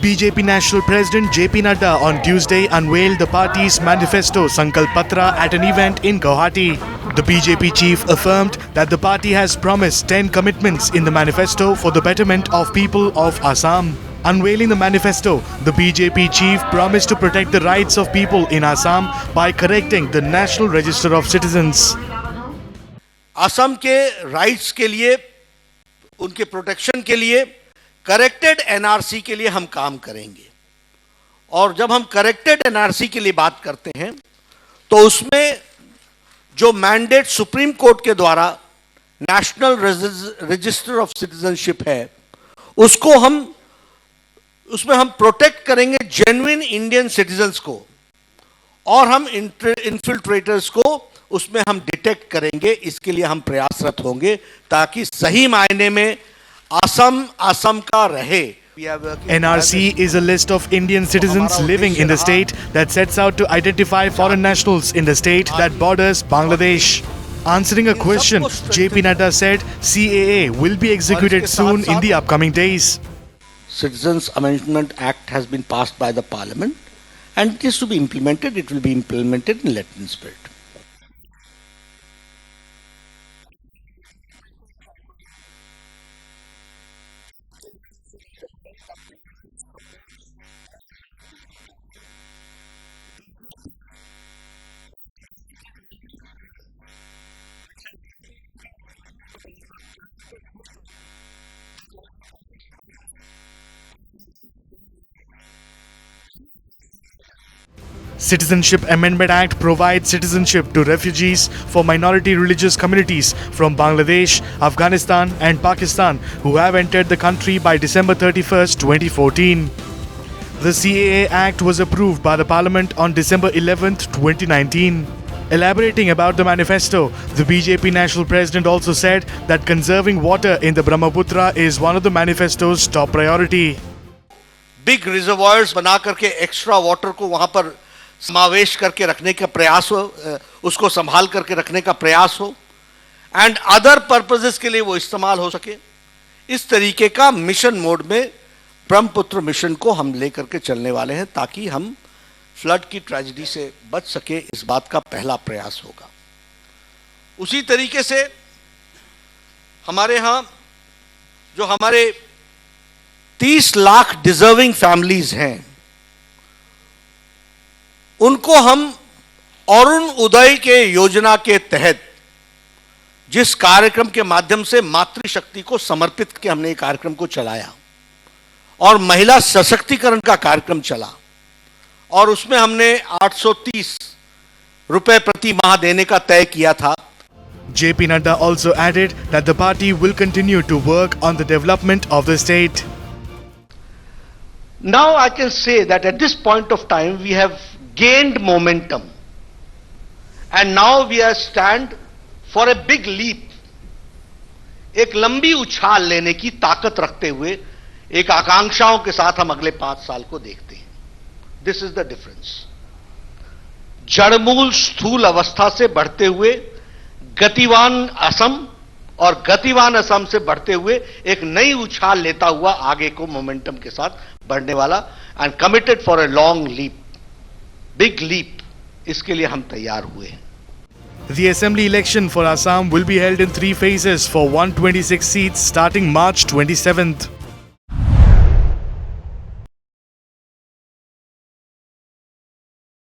BJP National President JP Nadda on Tuesday unveiled the party's manifesto Sankalp Patra at an event in Guwahati. The BJP chief affirmed that the party has promised 10 commitments in the manifesto for the betterment of people of Assam. Unveiling the manifesto, the BJP chief promised to protect the rights of people in Assam by correcting the National Register of Citizens. Assam के rights के लिए, उनके protection के लिए corrected NRC के लिए हम काम करेंगे। और जब हम करेक्टेड एनआरसी के लिए बात करते हैं तो उसमें जो मैंडेट सुप्रीम कोर्ट के द्वारा नेशनल रजिस्टर ऑफ सिटीजनशिप है, उसमें हम प्रोटेक्ट करेंगे जेन्युइन इंडियन सिटीजन्स को, और हम इन्फिल्ट्रेटर्स को उसमें हम डिटेक्ट करेंगे। इसके लिए हम प्रयासरत होंगे ताकि सही मायने में असम का रहे। NRC is a list of Indian citizens living in the state that sets out to identify foreign nationals in the state that borders Bangladesh. Answering a question, JP Nadda said CAA will be executed soon in the upcoming days. Citizens Amendment Act has been passed by the Parliament and it is to be implemented. It will be implemented in Latin spirit. Citizenship Amendment Act provides citizenship to refugees for minority religious communities from Bangladesh, Afghanistan and Pakistan who have entered the country by December 31st, 2014. The CAA Act was approved by the Parliament on December 11th, 2019. Elaborating about the manifesto, the BJP National President also said that conserving water in the Brahmaputra is one of the manifesto's top priority. Big reservoirs बना करके extra water को वहां पर समावेश करके रखने का प्रयास हो, उसको संभाल करके रखने का प्रयास हो, एंड अदर पर्पसेस के लिए वो इस्तेमाल हो सके। इस तरीके का मिशन मोड में ब्रह्मपुत्र मिशन को हम लेकर के चलने वाले हैं ताकि हम फ्लड की ट्रेजेडी से बच सके। इस बात का पहला प्रयास होगा। उसी तरीके से हमारे यहां जो हमारे 30 लाख डिजर्विंग फैमिलीज हैं, उनको हम अरुण उदय के योजना के तहत जिस कार्यक्रम के माध्यम से मातृशक्ति को समर्पित के हमने कार्यक्रम को चलाया और महिला सशक्तिकरण का कार्यक्रम चला, और उसमें हमने 830 रुपए प्रति माह देने का तय किया था। JP Nadda also added that the party will continue to work on the development of the state. Now I can say that at this point of time we have gained momentum and now we are stand for a big leap. एक लंबी उछाल लेने की ताकत रखते हुए एक आकांक्षाओं के साथ हम अगले 5 साल को देखते हैं। This is the difference. जड़मूल स्थूल अवस्था से बढ़ते हुए गतिवान असम और गतिवान असम से बढ़ते हुए एक नई उछाल लेता हुआ आगे को मोमेंटम के साथ बढ़ने वाला, and committed for a long leap, big leap. इसके लिए हम तैयार हुए हैं। The assembly election for Assam will be held in 3 phases for 126 seats starting March 27th.